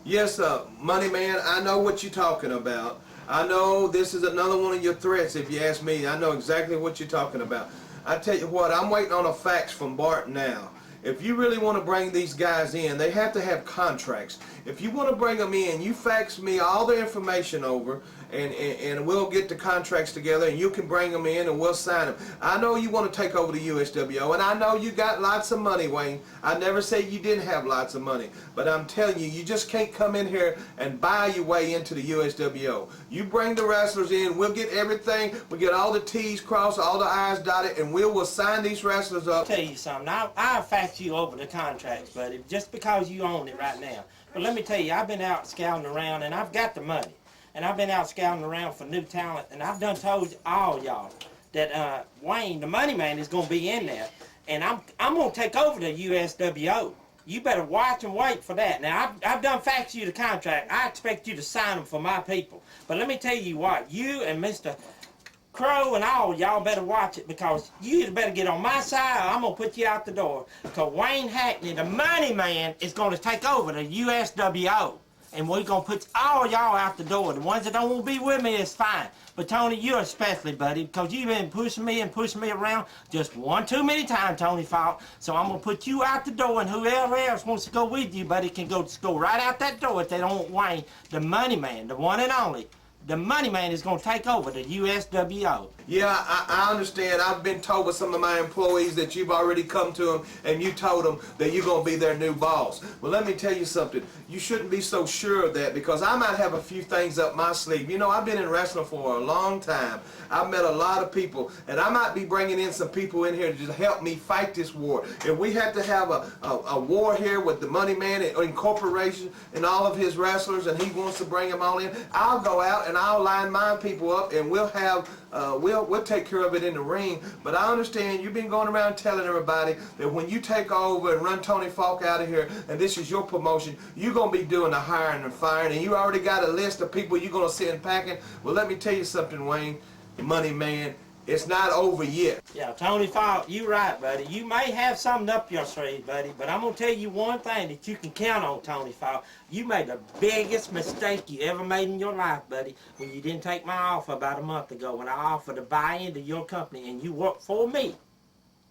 Yes, Money Man, I know what you're talking about. I know this is another one of your threats, if you ask me. I know exactly what you're talking about. I tell you what, I'm waiting on a fax from Bart now. If you really want to bring these guys in, they have to have contracts. If you want to bring them in, you fax me all the information over, and we'll get the contracts together, and you can bring them in, and we'll sign them. I know you want to take over the USWO, and I know you got lots of money, Wayne. I never said you didn't have lots of money, but I'm telling you, you just can't come in here and buy your way into the USWO. You bring the wrestlers in, we'll get everything, we'll get all the T's crossed, all the I's dotted, and we'll sign these wrestlers up. I'll tell you something, I'll fax you over the contracts, buddy, just because you own it right now. But let me tell you, I've been out scouting around, and I've got the money. And I've been out scouting around for new talent, and I've done told all y'all that Wayne, the money man, is going to be in there, and I'm going to take over the USWO. You better watch and wait for that. Now, I've done fax you the contract. I expect you to sign them for my people. But let me tell you what, you and Mr. Crow and all y'all better watch it, because you better get on my side, or I'm going to put you out the door. Because Wayne Hackney, the money man, is going to take over the USWO. And we're going to put all y'all out the door. The ones that don't want to be with me is fine. But Tony, you especially, buddy, because you've been pushing me around just one too many times, Tony Falk. So I'm going to put you out the door, and whoever else wants to go with you, buddy, can go right out that door if they don't want Wayne, the money man, the one and only. The money man is going to take over the USWO. Yeah, I understand. I've been told by some of my employees that you've already come to them and you told them that you're going to be their new boss. Well, let me tell you something. You shouldn't be so sure of that, because I might have a few things up my sleeve. You know, I've been in wrestling for a long time. I've met a lot of people, and I might be bringing in some people in here to just help me fight this war. If we have to have a war here with the money man and incorporation and all of his wrestlers, and he wants to bring them all in, I'll go out and I'll line my people up, and we'll have we'll take care of it in the ring. But I understand you've been going around telling everybody that when you take over and run Tony Falk out of here, and this is your promotion, you're going to be doing the hiring and firing, and you already got a list of people you're going to send packing. Well, let me tell you something, Wayne, money man, it's not over yet. Yeah, Tony Falk, you right, buddy. You may have something up your sleeve, buddy, but I'm going to tell you one thing that you can count on, Tony Falk. You made the biggest mistake you ever made in your life, buddy, when you didn't take my offer about a month ago, when I offered to buy into your company and you worked for me.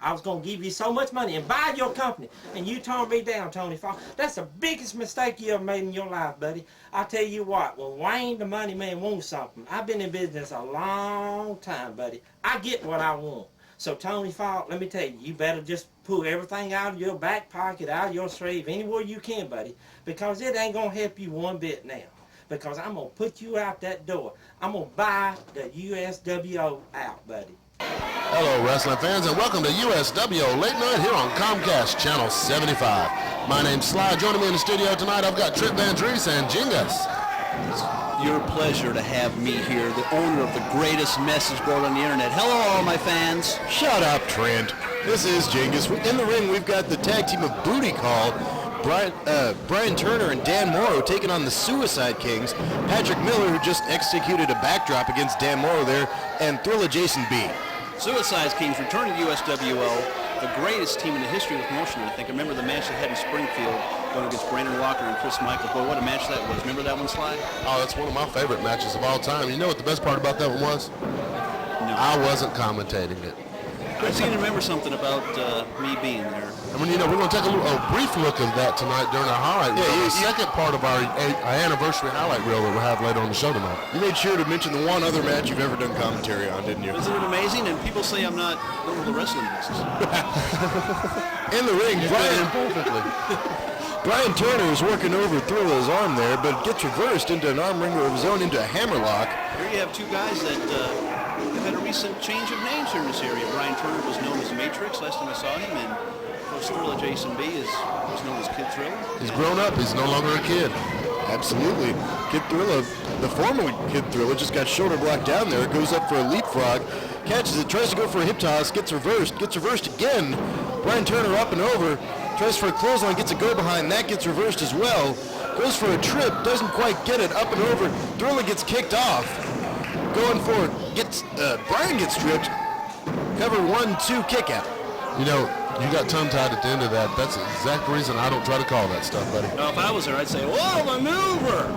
I was going to give you so much money and buy your company, and you turned me down, Tony Falk. That's the biggest mistake you ever made in your life, buddy. I tell you what, when Wayne the money man wants something, I've been in business a long time, buddy. I get what I want. So, Tony Falk, let me tell you, you better just pull everything out of your back pocket, out of your sleeve, anywhere you can, buddy, because it ain't going to help you one bit now. Because I'm going to put you out that door. I'm going to buy the USWO out, buddy. Hello, wrestling fans, and welcome to USWO Late Night here on Comcast Channel 75. My name's Sly. Joining me in the studio tonight, I've got Trip Van Dries and Jingus. It's your pleasure to have me here, the owner of the greatest message board on the internet. Hello, all my fans. Shut up, Trent. This is Jingus. In the ring, we've got the tag team of Booty Call, Brian Turner and Dan Morrow taking on the Suicide Kings, Patrick Miller, who just executed a backdrop against Dan Morrow there, and Thriller Jason B. Suicide Kings returning to USWO, the greatest team in the history of the promotion, I think. I remember the match they had in Springfield going against Brandon Walker and Chris Michaels. Boy, what a match that was. Remember that one, Sly? Oh, that's one of my favorite matches of all time. You know what the best part about that one was? No. I wasn't commentating it. I seem to remember something about me being there. I mean, you know, we're going to take a brief look of that tonight during our highlight reel. The second part of our anniversary highlight reel that we'll have later on the show tonight. You made sure to mention the one other match you've ever done commentary on, didn't you? Isn't it amazing? And people say I'm not going to the wrestling business. In the ring, Brian Turner is working over Thriller's arm there, but gets reversed into an arm wringer of his own into a hammerlock. Here you have two guys that have had a recent change of names here in this area. Brian Turner was known as Matrix last time I saw him, and of course Thriller Jason B was known as Kid Thriller. He's grown up. He's no longer a kid. Absolutely. Kid Thriller, the former Kid Thriller, just got shoulder blocked down there, goes up for a leapfrog, catches it, tries to go for a hip toss, gets reversed again. Brian Turner up and over, tries for a clothesline, gets a go behind, that gets reversed as well. Goes for a trip, doesn't quite get it, up and over. Thriller gets kicked off. Going for it, Brian gets tripped. Cover 1-2 kick out. You know, you got tongue-tied at the end of that. That's the exact reason I don't try to call that stuff, buddy. Now, if I was there, I'd say, whoa, maneuver!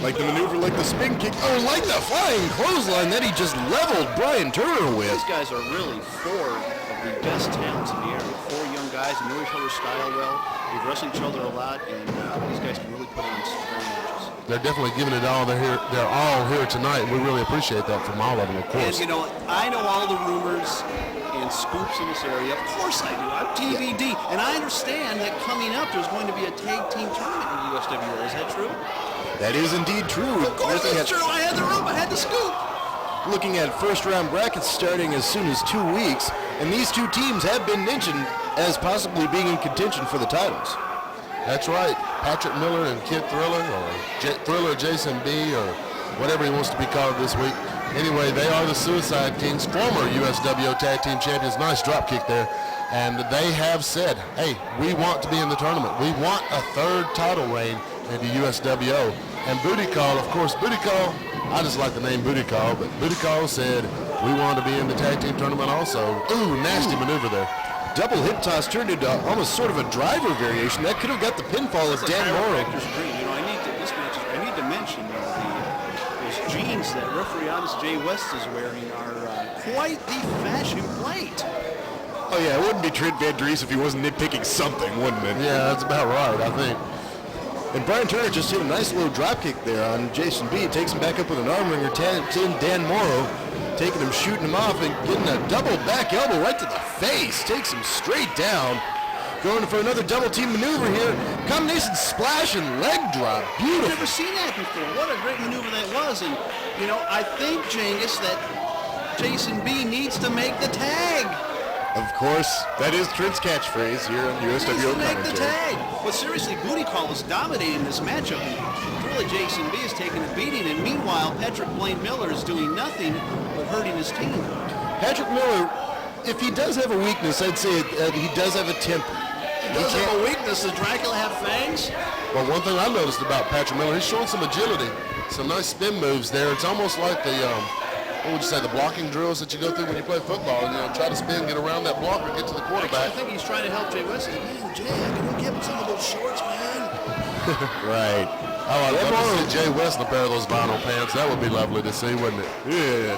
Like the maneuver, like the spin kick. Oh, like the flying clothesline that he just leveled Brian Turner with. These guys are really four of the best talents in the area. Four young guys who know each other's style well. They've wrestled each other a lot, and these guys can really put on some great matches. They're definitely giving it all. They're all here tonight. We really appreciate that from all of them, of course. And, you know, I know all the rumors and scoops in this area. Of course I do. I'm TVD. And I understand that coming up there's going to be a tag team tournament in the USWO. Is that true? That is indeed true. Of course it's true. I had the room. I had the scoop. Looking at first-round brackets starting as soon as 2 weeks, and these two teams have been mentioned as possibly being in contention for the titles. That's right. Patrick Miller and Kid Thriller, or Thriller Jason B, or whatever he wants to be called this week. Anyway, they are the Suicide Kings, former USWO Tag Team Champions. Nice drop kick there. And they have said, hey, we want to be in the tournament. We want a third title reign in the USWO. And Booty Call, of course, Booty Call, I just like the name Booty Call, but Booty Call said we want to be in the tag team tournament also. Ooh, nasty maneuver there. Double hip toss turned into almost sort of a driver variation. That could have got the pinfall of Dan Morrow. You know, I need to mention those jeans that referee honest Jay West is wearing are quite the fashion plate. Oh yeah, it wouldn't be Trent Van Dries if he wasn't nitpicking something, wouldn't it? Yeah, that's about right, I think. And Brian Turner just hit a nice little drop kick there on Jason B. Takes him back up with an arm wringer. Dan Morrow taking him, shooting him off, and getting a double back elbow right to the face. Takes him straight down. Going for another double team maneuver here. Combination splash and leg drop. Beautiful. I've never seen that before. What a great maneuver that was. And, you know, I think, Genghis, that Jason B needs to make the tag. Of course, that is Trent's catchphrase here on USWO make the commentary. tag. But seriously, Booty Call is dominating this matchup. And really, Jason B is taking a beating. And meanwhile, Patrick Blaine Miller is doing nothing but hurting his team. Patrick Miller, if he does have a weakness, I'd say he does have a temper. He does have a weakness. Does Dracula have fangs? Well, one thing I noticed about Patrick Miller, he's showing some agility, some nice spin moves there. It's almost like the what would you say, the blocking drills that you go through when you play football, and, you know, try to spin, get around that blocker, get to the quarterback. Actually, I think he's trying to help Jay West. Man, Jay, can you give him some of those shorts, man? Right. Oh, I'd love to see Jay West in a pair of those vinyl pants. That would be lovely to see, wouldn't it? Yeah.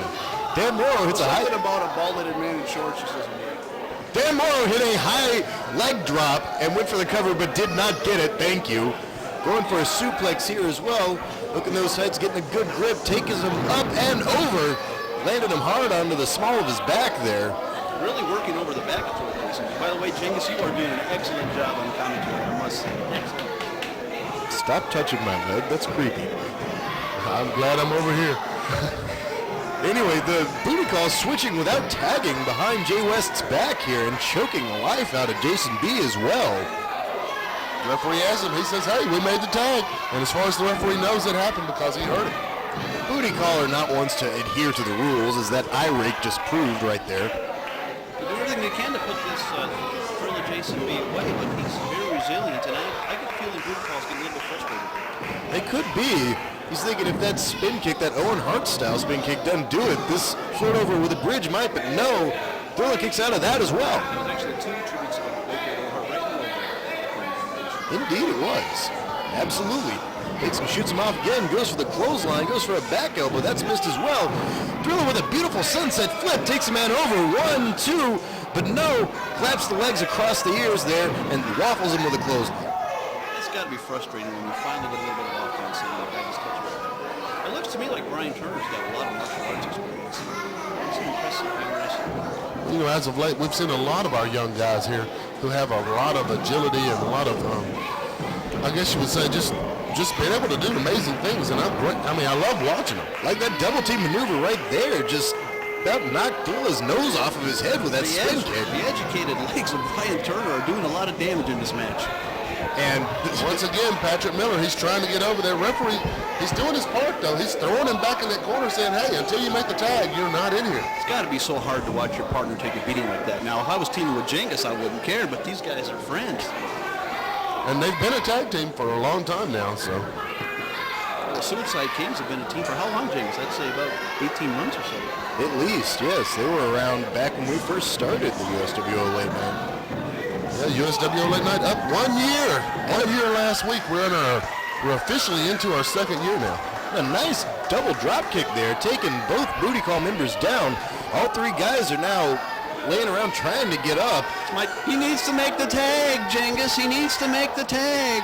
Dan Morrow hits a high... Something about a ball-headed man in shorts just doesn't work. Dan Morrow hit a high leg drop and went for the cover, but did not get it. Thank you. Going for a suplex here as well. Looking those heads, getting a good grip, taking him up and over. Landed him hard onto the small of his back there. Really working over the back of Jason. By the way, Genghis, you are doing an excellent job on commentary, I must say. Excellent. Stop touching my leg. That's creepy. I'm glad I'm over here. Anyway, the Booty Call switching without tagging behind Jay West's back here and choking the life out of Jason B as well. The referee asks him, he says, hey, we made the tag. And as far as the referee knows, it happened because he heard it. Booty Call are not ones to adhere to the rules, as that eye rake just proved right there. They do everything they can to put this Thriller Jason B away, but he's very resilient, and I get the feeling Booty Call's getting a little bit frustrated. It could be. He's thinking if that spin kick, that Owen Hart style spin kick doesn't do it, this float over with a bridge might, but no. Thriller kicks out of that as well. It was actually two tributes to Owen Hart right over. Indeed it was. Absolutely. Takes him, shoots him off again, goes for the clothesline, goes for a back elbow. That's missed as well. Thriller with a beautiful sunset flip, takes a man over. 1, 2, but no. Claps the legs across the ears there and waffles him with a clothesline. It's got to be frustrating when you finally get a little bit of offense and the guy just catches it. It looks to me like Brian Turner's got a lot of martial arts experience. He's an impressive young wrestler. You know, as of late, we've seen a lot of our young guys here who have a lot of agility and a lot of, I guess you would say, just being able to do amazing things, and I love watching them. Like that double team maneuver right there, just about knocked Thilla's nose off of his head with that spin kick. The educated legs of Brian Turner are doing a lot of damage in this match. And once again, Patrick Miller, he's trying to get over there. Referee, he's doing his part, though. He's throwing him back in that corner saying, hey, until you make the tag, you're not in here. It's got to be so hard to watch your partner take a beating like that. Now, if I was teaming with Genghis, I wouldn't care, but these guys are friends. And they've been a tag team for a long time now, so. Suicide Kings have been a team for how long, James? I'd say about 18 months or so. At least, yes. They were around back when we first started the USWO Late Night. Yeah, USWO Late Night up 1 year. 1 year last week. We're officially into our second year now. A nice double drop kick there, taking both booty call members down. All three guys are now laying around trying to get up. He needs to make the tag, Jengus. He needs to make the tag.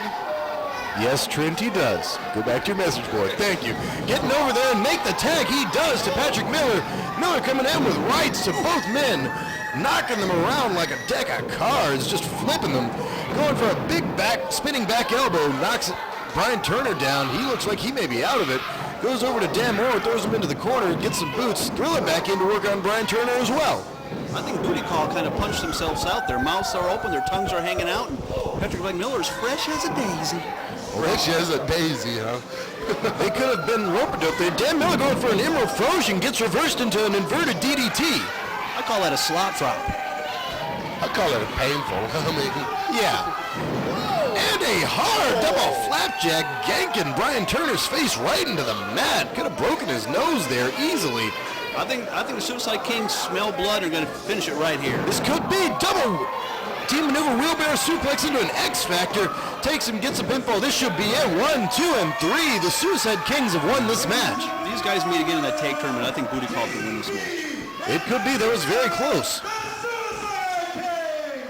Yes, Trent, he does. Go back to your message board. Thank you. Getting over there and make the tag. He does to Patrick Miller. Miller coming in with rights to both men, knocking them around like a deck of cards, just flipping them. Going for a big spinning back elbow, knocks Brian Turner down. He looks like he may be out of it. Goes over to Dan Moore, throws him into the corner, gets some boots, Thriller back in to work on Brian Turner as well. I think Booty Call kind of punched themselves out. Their mouths are open, their tongues are hanging out, and Patrick Miller is fresh as a daisy. Fresh as a daisy, huh? They could have been rope-a-dope there. Dan Miller going for an Emerald Frozen, gets reversed into an inverted DDT. I call that a slot drop. I call it painful. I mean, Yeah. And a hard double flapjack ganking Brian Turner's face right into the mat. Could have broken his nose there easily. I think the Suicide Kings smell blood and are going to finish it right here. This could be double team maneuver wheelbarrow suplex into an X Factor. Takes him, gets a pinfall. This should be it. 1, 2, and 3. The Suicide Kings have won this match. These guys meet again in that tag tournament. I think Booty Call can win this match. It could be. That was very close.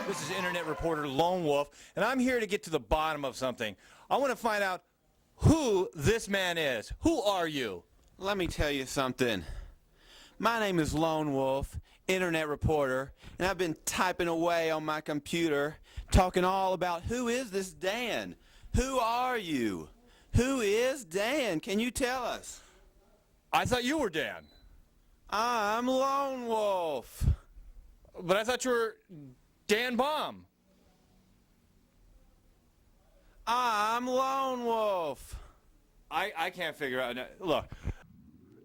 This is Internet reporter Lone Wolf, and I'm here to get to the bottom of something. I want to find out who this man is. Who are you? Let me tell you something. My name is Lone Wolf, Internet reporter, and I've been typing away on my computer, talking all about who is this Dan? Who are you? Who is Dan? Can you tell us? I thought you were Dan, I'm Lone Wolf. but I thought you were Dan Baum. I'm Lone Wolf. I can't figure out. Look,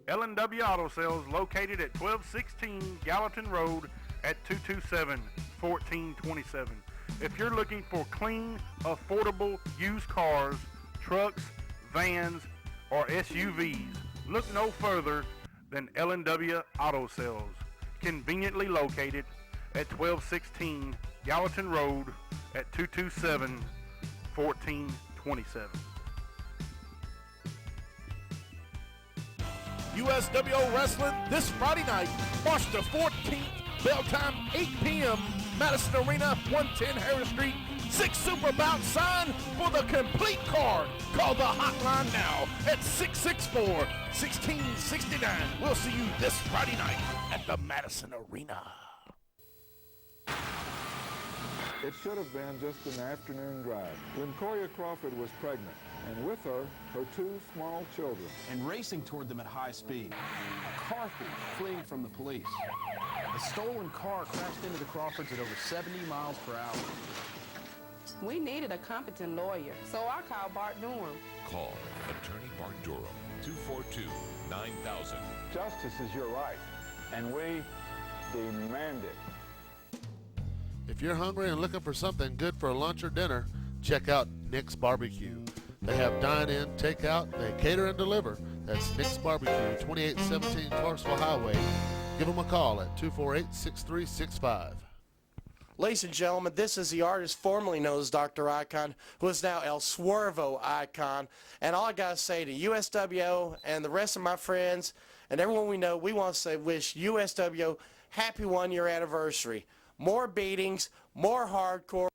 L&W Auto Sales located at 1216 Gallatin Road at 227-1427. If you're looking for clean, affordable used cars, trucks, vans, or SUVs, look no further than L&W Auto Sales, conveniently located at 1216 Gallatin Road at 227-1427. USWO Wrestling this Friday night, March the 14th, bell time 8 p.m., Madison Arena, 110 Harris Street. 6 super bout sign for the complete card. Call the hotline now at 664-1669. We'll see you this Friday night at the Madison Arena. It should have been just an afternoon drive. When Coria Crawford was pregnant, and with her 2 small children. And racing toward them at high speed. A car thief fleeing from the police. A stolen car crashed into the Crawfords at over 70 miles per hour. We needed a competent lawyer, so I called Bart Durham. Call Attorney Bart Durham, 242-9000. Justice is your right, and we demand it. if you're hungry and looking for something good for lunch or dinner, check out Nick's Barbecue. They have dine-in, takeout, they cater and deliver. That's Nick's Barbecue, 2817 Clarksville Highway. Give them a call at 248-6365. Ladies and gentlemen, this is the artist formerly known as Dr. Icon, who is now El Swervo Icon. And all I got to say to USWO and the rest of my friends and everyone we know, we want to say wish USWO happy 1-year anniversary. More beatings, more hardcore.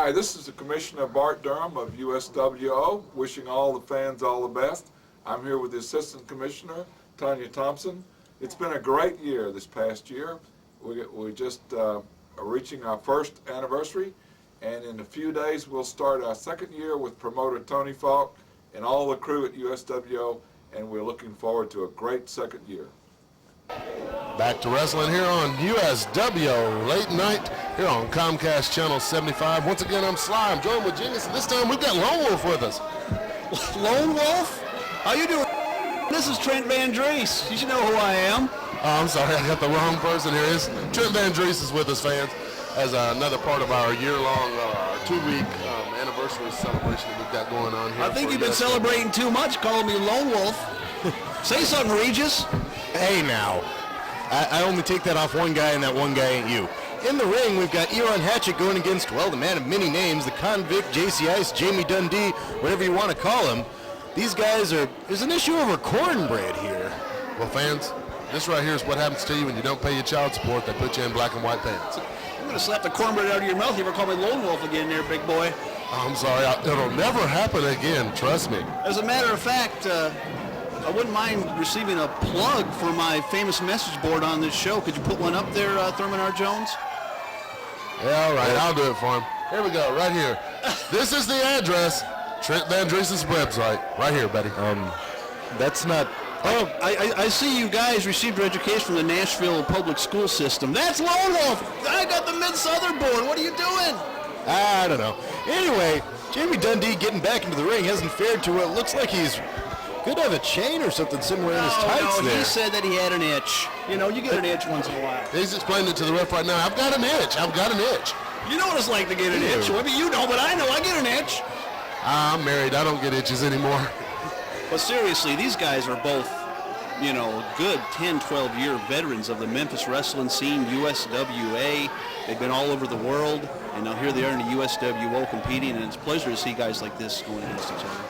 Hi, this is the Commissioner Bart Durham of USWO, wishing all the fans all the best. I'm here with the Assistant Commissioner, Tanya Thompson. It's been a great year this past year. We just are reaching our first anniversary, and in a few days we'll start our second year with promoter Tony Falk and all the crew at USWO, and we're looking forward to a great second year. Back to wrestling here on USWO Late Night here on Comcast Channel 75. Once again, I'm Sly. I'm joined with Genius, and this time we've got Lone Wolf with us. Lone Wolf? How you doing? This is Trent Van Drees. You should know who I am. Oh, I'm sorry, I got the wrong person here. Trent Van Drees is with us, fans, as another part of our year-long, 2-week anniversary celebration that we've got going on here. I think you've been celebrating too much, calling me Lone Wolf. Say something, Regis. Hey now, I only take that off one guy, and that one guy ain't you. In the ring, we've got Eron Hatchet going against, well, the man of many names, the Convict, JC Ice, Jamie Dundee, whatever you want to call him. These guys there's an issue over cornbread here. Well, fans, this right here is what happens to you when you don't pay your child support. They put you in black and white pants. I'm going to slap the cornbread out of your mouth if you ever call me Lone Wolf again there, big boy. I'm sorry, it'll never happen again, trust me. As a matter of fact, I wouldn't mind receiving a plug for my famous message board on this show. Could you put one up there, Thurman R. Jones? Yeah, all right, I'll do it for him. Here we go, right here. This is the address, Trent Van Drees' website. Right here, buddy. That's not... Oh, I see you guys received your education from the Nashville public school system. That's Lone Wolf! I got the Mid-Southern board. What are you doing? I don't know. Anyway, Jamie Dundee getting back into the ring hasn't fared to what looks like he's... could have a chain or something somewhere in his tights there. He said that he had an itch. You know, you get an itch once in a while. He's explaining it to the ref right now. I've got an itch. I've got an itch. You know what it's like to get an itch. Maybe you don't, but I know I get an itch. I'm married. I don't get itches anymore. But seriously, these guys are both, you know, good 10, 12-year veterans of the Memphis wrestling scene, USWA. They've been all over the world, and now here they are in the USWO competing, and it's a pleasure to see guys like this going against each other.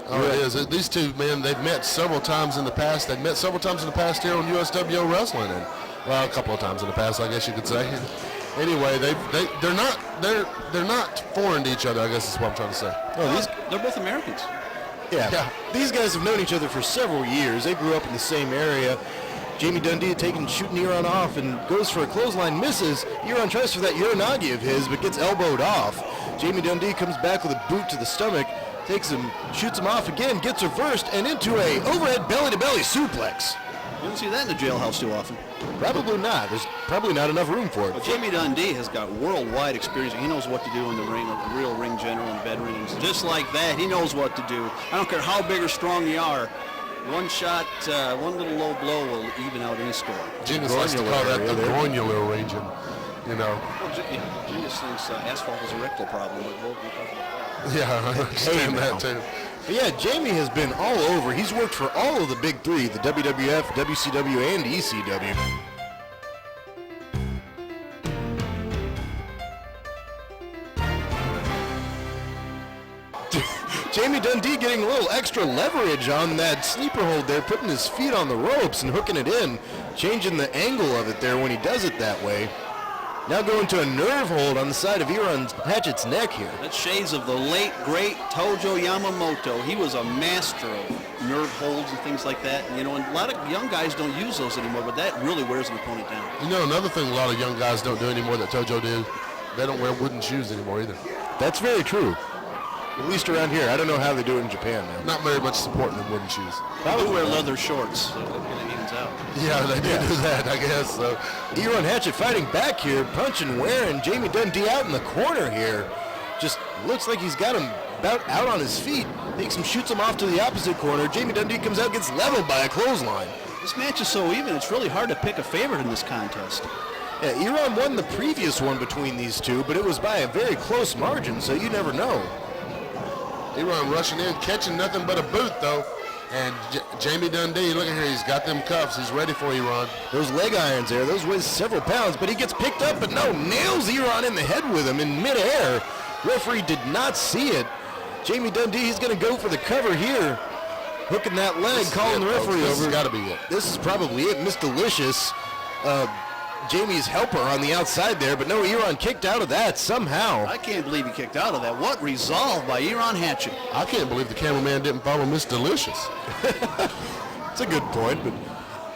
Oh, it is. These two men, they've met several times in the past. They've met several times in the past here on USWO Wrestling, and well, a couple of times in the past, I guess you could say. Anyway, they're not foreign to each other, I guess is what I'm trying to say. Oh, they're both Americans. Yeah. These guys have known each other for several years. They grew up in the same area. Jamie Dundee shooting Eron off and goes for a clothesline, misses. Eron tries for that Uranagi of his, but gets elbowed off. Jamie Dundee comes back with a boot to the stomach, takes him, shoots him off again, gets reversed, and into a overhead belly-to-belly suplex. You don't see that in the jailhouse too often. Probably not. There's probably not enough room for it. Well, Jamie Dundee has got worldwide experience. He knows what to do in the ring, a real ring general and veteran. And just like that, he knows what to do. I don't care how big or strong you are. One shot, one little low blow will even out any score. Genius likes to call that the groinular region, you know. Well, Genius thinks asphalt is a rectal problem, but we'll talk about that. Yeah, I understand that too. But yeah, Jamie has been all over. He's worked for all of the big three, the WWF, WCW, and ECW. Jamie Dundee getting a little extra leverage on that sleeper hold there, putting his feet on the ropes and hooking it in, changing the angle of it there when he does it that way. Now going to a nerve hold on the side of Eron Hatchet's neck here. That's shades of the late, great Tojo Yamamoto. He was a master of nerve holds and things like that. You know, and a lot of young guys don't use those anymore, but that really wears an opponent down. You know, another thing a lot of young guys don't do anymore that Tojo did, they don't wear wooden shoes anymore either. That's very true. At least around here. I don't know how they do it in Japan now. Not very much supporting them wooden shoes. They do wear leather shorts, so it kind of evens out. Yeah, they do that, I guess. So. Eron Hatchet fighting back here, punching, wearing Jamie Dundee out in the corner here. Just looks like he's got him about out on his feet. Takes him, shoots him off to the opposite corner. Jamie Dundee comes out, gets leveled by a clothesline. This match is so even, it's really hard to pick a favorite in this contest. Yeah, Eron won the previous one between these two, but it was by a very close margin, so you never know. Eron rushing in, catching nothing but a boot, though. And Jamie Dundee, look at here, he's got them cuffs. He's ready for Eron. Those leg irons there, those weigh several pounds, but he gets picked up, but no, nails Eron in the head with him in midair. Referee did not see it. Jamie Dundee, he's going to go for the cover here. Hooking that leg, calling the referee over. This has got to be it. This is probably it. Miss Delicious Jamie's helper on the outside there, but no, Eron kicked out of that somehow. I can't believe he kicked out of that. What resolve by Eron Hatchet. I can't believe the cameraman didn't follow Miss Delicious. It's a good point, but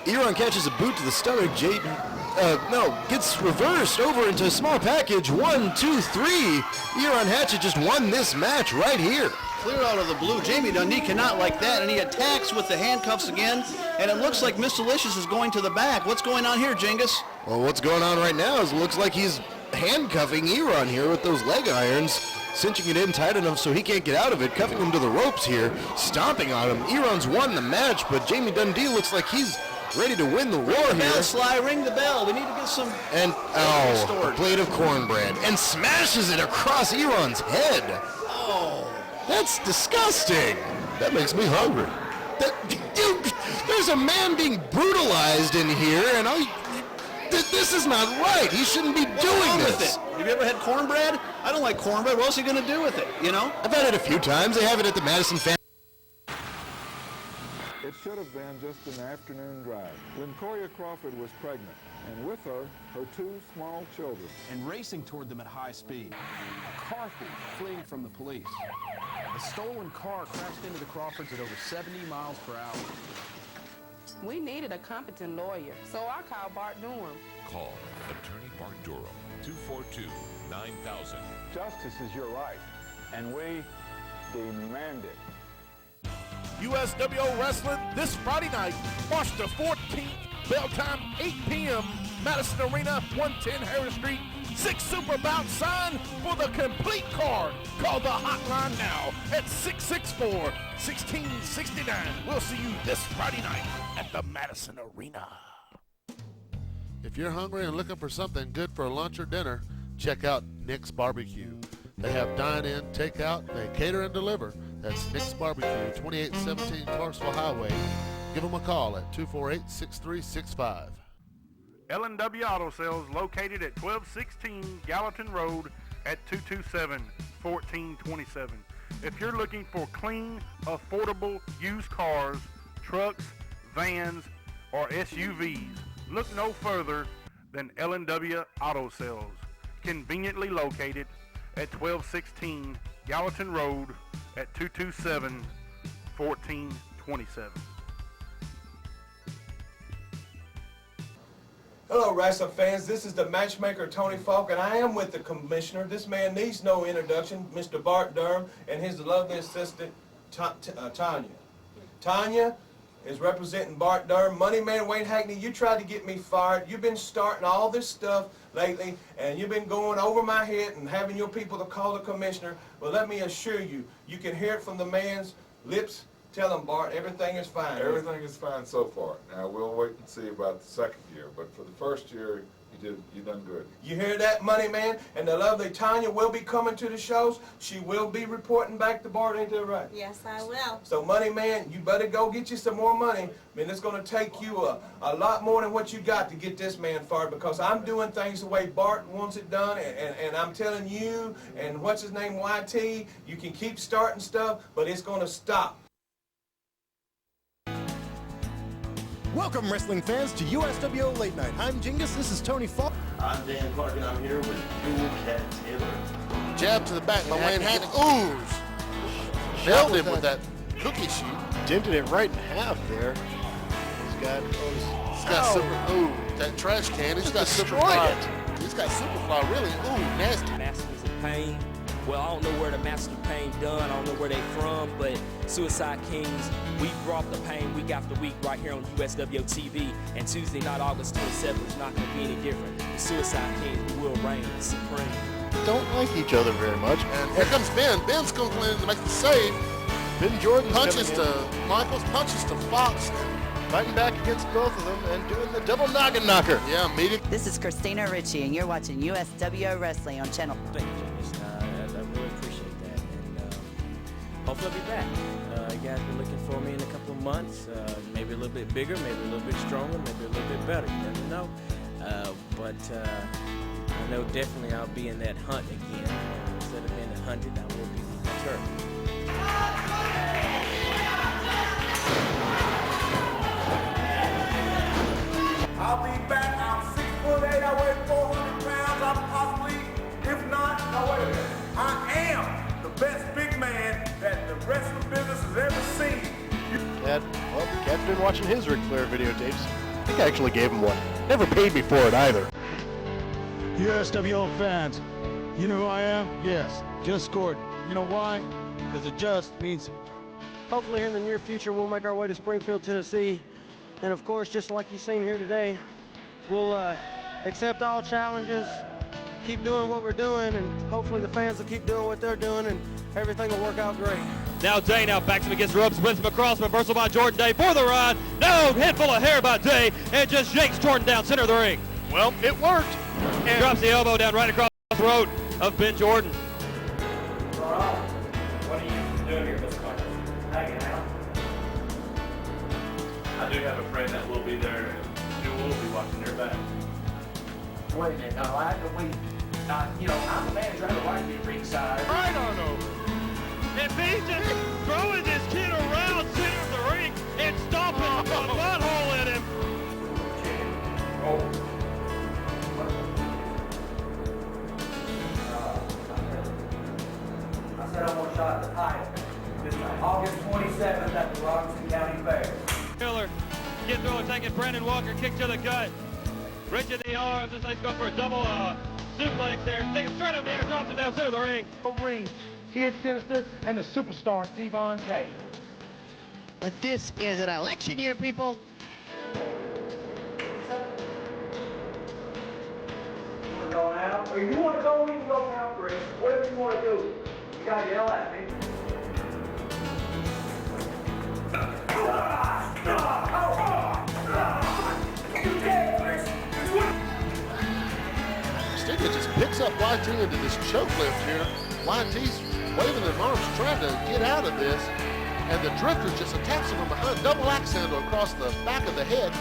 Eron catches a boot to the stomach. Gets reversed over into a small package. 1, 2, 3. Eron Hatchet just won this match right here. Clear out of the blue. Jamie Dundee cannot like that, and he attacks with the handcuffs again, and it looks like Miss Delicious is going to the back. What's going on here, Genghis? Well, what's going on right now is it looks like he's handcuffing Eron here with those leg irons, cinching it in tight enough so he can't get out of it, cuffing him to the ropes here, stomping on him. Eron's won the match, but Jamie Dundee looks like he's ready to win the war Ring the bell, here. Sly, ring the bell. We need to get some... And, a plate of cornbread, and smashes it across Eron's head. Oh. That's disgusting. That makes me hungry. Dude, there's a man being brutalized in here, and this is not right. He shouldn't be doing this. With it? Have you ever had cornbread? I don't like cornbread. What else are you going to do with it, you know? I've had it a few times. They have it at the Madison Family. It should have been just an afternoon drive. When Coria Crawford was pregnant, and with her 2 small children. And racing toward them at high speed. A car thief fleeing from the police. A stolen car crashed into the Crawfords at over 70 miles per hour. We needed a competent lawyer, so I called Bart Durham. Call Attorney Bart Durham, 242-9000. Justice is your right, and we demand it. USWO Wrestling this Friday night, March the 14th, bell time 8 p.m., Madison Arena, 110 Harris Street. 6 super bout sign for the complete card. Call the hotline now at 664-1669. We'll see you this Friday night at the Madison Arena. If you're hungry and looking for something good for lunch or dinner, check out Nick's Barbecue. They have dine-in, takeout, they cater and deliver. That's Nick's Barbecue, 2817 Clarksville Highway. Give them a call at 248-6365. L&W Auto Sales located at 1216 Gallatin Road at 227-1427. If you're looking for clean, affordable used cars, trucks, vans, or SUVs, look no further than L&W Auto Sales, conveniently located at 1216 Gallatin Road at 227-1427. Hello, wrestling fans. This is the matchmaker, Tony Falk, and I am with the commissioner. This man needs no introduction, Mr. Bart Durham, and his lovely assistant, Tanya. Tanya is representing Bart Durham. Money Man Wayne Hackney, you tried to get me fired. You've been starting all this stuff lately, and you've been going over my head and having your people to call the commissioner. Well, let me assure you, you can hear it from the man's lips. Tell him, Bart, everything is fine. Everything is fine so far. Now, we'll wait and see about the second year, but for the first year, you done good. You hear that, Money Man? And the lovely Tanya will be coming to the shows. She will be reporting back to Bart, ain't that right? Yes, I will. So, Money Man, you better go get you some more money. I mean, it's going to take you a lot more than what you got to get this man fired, because I'm doing things the way Bart wants it done, and I'm telling you, and what's his name, YT, you can keep starting stuff, but it's going to stop. Welcome, wrestling fans, to USWO Late Night. I'm Genghis, this is Tony Falk. I'm Dan Clark, and I'm here with Cool Cat Taylor. Jab to the back by Wayne Hackney. Ooh! Nailed him with that cookie sheet. Dented it right in half there. He's got super. Ooh, that trash can. He's got Superfly. He's got Superfly. Really. Ooh, nasty. Masters of Pain. Well, I don't know where the Masters of Pain done. I don't know where they from, but Suicide Kings, we brought the pain week after week right here on USWO TV. And Tuesday night, August 27th, is not going to be any different. The Suicide Kings will reign supreme. Don't like each other very much. And here comes Ben. Ben's coming in to make the save. Ben Jordan punches to Michaels, punches to Fox. Fighting back against both of them and doing the double noggin knocker. Yeah, meeting. This is Christina Ritchie, and you're watching USWO Wrestling on Channel. Thank you, James. I really appreciate that. And hopefully I'll be back. You guys been looking for me in a couple of months. Maybe a little bit bigger, maybe a little bit stronger, maybe a little bit better. You never know. But I know definitely I'll be in that hunt again. Instead of being hunted, I will be the hunter. I'll be back. I'm 6'8". best big man that the wrestling business has ever seen. Cat's been watching his Ric Flair videotapes. I think I actually gave him one. Never paid me for it either. USWO fans, you know who I am? Yes, Just Gordon. You know why? Because it just means hopefully in the near future we'll make our way to Springfield, Tennessee. And of course, just like you've seen here today, we'll accept all challenges, keep doing what we're doing, and hopefully the fans will keep doing what they're doing, and everything will work out great. Now Day backs him against the ropes, spins him across, reversal by Jordan Day for the run. No, head full of hair by Day, and just yanks Jordan down center of the ring. Well, it worked. And drops the elbow down right across the throat of Ben Jordan. What are you doing here, Mr. Michaels? Hanging out. I do have a friend that will be there, who will be watching your back. Wait a minute, no, I have to wait. I'm the manager, I have a right to be ringside. I don't know. If he's just throwing this kid around center of the ring and stomping a butthole in him. I said I want a shot at the title. This night, August 27th at the Robertson County Fair. Miller, get through and taking Brandon Walker, kick to the gut. Rich in the arms, this go for a double suplex there. Take him straight up there, drops it down center of the ring. ring. Kid Sinister and the superstar Devon Kay. But this is an election year, people. You want to go now? Or you want to go, we can go now, Chris. Whatever you want to do. You got to yell at me. Stigma just picks up YT into this choke lift here. YT's waving their arms trying to get out of this, and the drifter just attacks him from behind, double axe handle across the back of the head,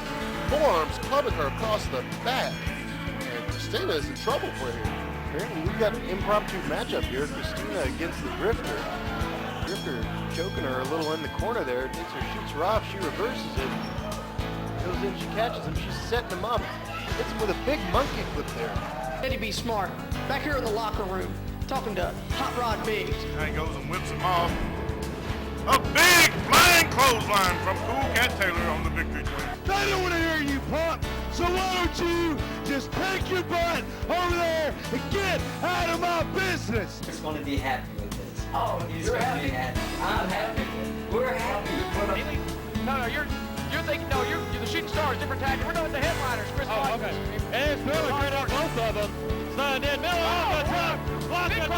forearms clubbing her across the back, and Christina is in trouble for here. Apparently we've got an impromptu matchup here. Christina against the drifter. Drifter choking her a little in the corner there. Takes her, shoots her off. She reverses it. Goes in, she catches him. She's setting him up. Hits him with a big monkey flip there. Eddie B. Smart, back here in the locker room, talking to Hot Rod Biggs. Now he goes and whips him off. A big flying clothesline from Cool Cat Taylor on the victory twin. I don't want to hear you, punk. So why don't you just take your butt over there and get out of my business? He's going to be happy with this. Oh, He's going to be happy. I'm happy. We're happy. No, you're thinking, no, you're the shooting stars, different tactic. We're doing the headliners, Chris Michaels. Okay. And it's Miller turned out both of them. Sliding in, Miller off the top. Block it, goes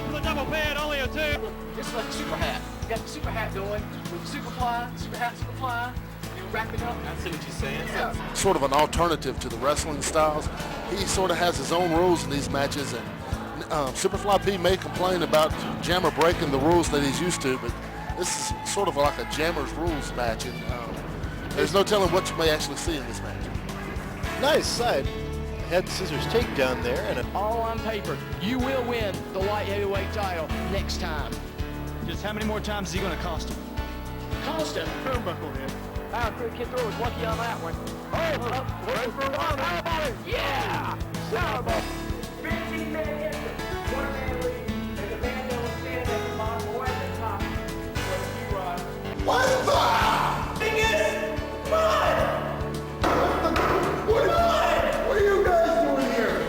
for the double pin, only a 2. It's like a super hat. You got the super hat going with the super fly, super hat, super fly. You wrap it up. I see what you're saying. Yeah. Sort of an alternative to the wrestling styles. He sort of has his own rules in these matches, and Superfly P may complain about Jammer breaking the rules that he's used to, but this is sort of like a Jammer's rules match, and there's no telling what you may actually see in this match. Nice side head scissors takedown there, and all on paper. You will win the light heavyweight title next time. Just how many more times is he going to cost him? Cost him. Turnbuckle head. Our kid throw was lucky on that one. Ready for a run. How about it? Yeah! How about 15 man hit, 1 man lead, and the man that was standing at the bottom or at the top was T-Rod. What the thing is? What are you guys doing here?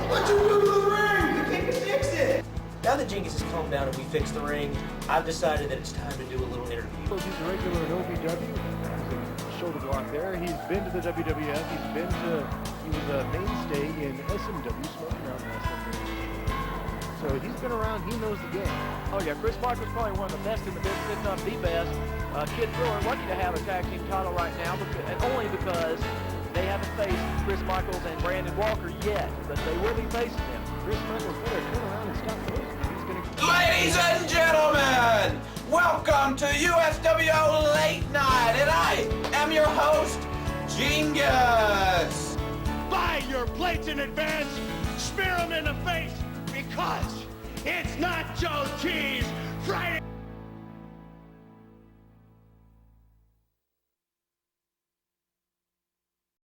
What you do to the ring? You can't fix it. Now that Jenkins has calmed down and we fixed the ring, I've decided that it's time to do a little interview. He's a regular in OVW. He's a shoulder block there. He's been to the WWF. He was a mainstay in SMW, Smoking Around Wrestling. So he's been around. He knows the game. Oh yeah, Chris Michaels probably one of the best in the business, if not the best. Kid Thriller, lucky to have a tag team title right now, and only because they haven't faced Chris Michaels and Brandon Walker yet, but they will be facing them. Chris Michaels better turn around and stop losing. Ladies and gentlemen, welcome to USWO Late Night, and I am your host, Jingus. Buy your plates in advance, smear them in the face, because it's not Joe G.